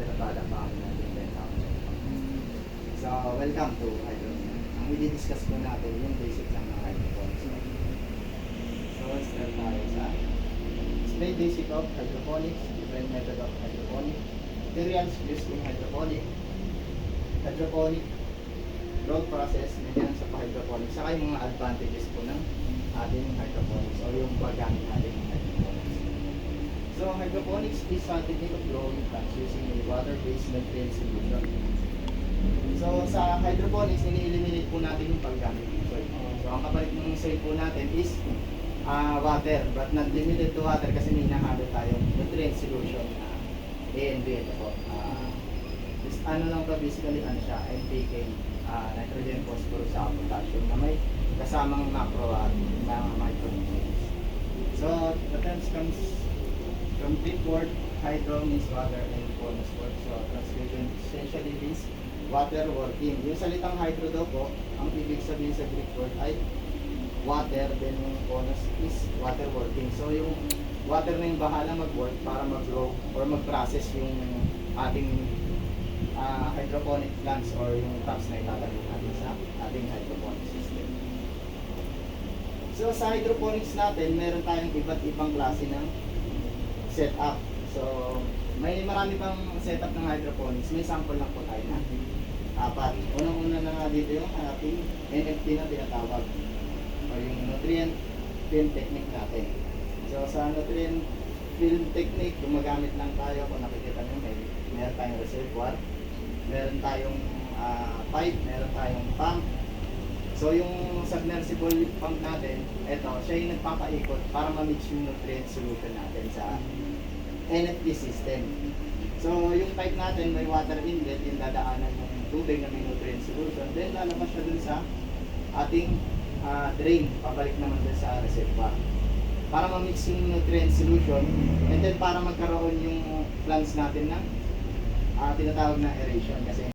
Pinapala pa kami natin 10,000. So, welcome to hydroponics. Ang i-discuss po natin yung basic lang ng hydroponics. So, start tayo sa explain basic of hydroponics, different method of hydroponics, materials used in hydroponic growth process, maintenance of hydroponics, saka yung mga advantages po ng ating hydroponics o yung paggamit natin ng hydroponics. So, hydroponics is a technique of growing plants using a water-based nutrient solution. So, sa hydroponics, ini-eliminate po natin yung paggamit ng soil. So, ang kapalit ng soil po natin is water, but not limited to water kasi may hinahalo tayong nutrient solution na A and B. Ito po. Ano lang to, basically, ano siya, NPK, nitrogen, phosphorus, at potassium na may kasamang macro at micronutrients. So, the terms comes from Greek word, hydro means water and ponus word. So, translation essentially means water working. Yung salitang hydro daw po, ang ibig sabihin sa Greek word ay water, then yung ponus is water working. So, yung water na yung bahala mag-work para mag-grow or mag-process yung ating hydroponic plants or yung crops na itatanim natin sa ating hydroponic system. So, sa hydroponics natin, meron tayong iba't ibang klase ng setup. So, may marami pang setup ng hydroponics. May sample lang po tayo na apat. Unang-una na nga dito yung ating NFT na tinatawag o yung nutrient film technique natin. So, sa nutrient film technique, gumagamit lang tayo. Kung nakikita nyo, meron tayong reservoir, meron tayong pipe, meron tayong pump. So, yung submersible pump natin, ito, siya yung nagpapaikot para ma-mix yung nutrient solution natin sa NFT system. So, yung pipe natin may water inlet, yung dadaanan ng tubig na may nutrient solution, then lalabas siya dun sa ating drain, pabalik naman dun sa reservoir. Para ma-mix yung nutrient solution, and then para magkaroon yung plants natin ng tinatawag na aeration kasi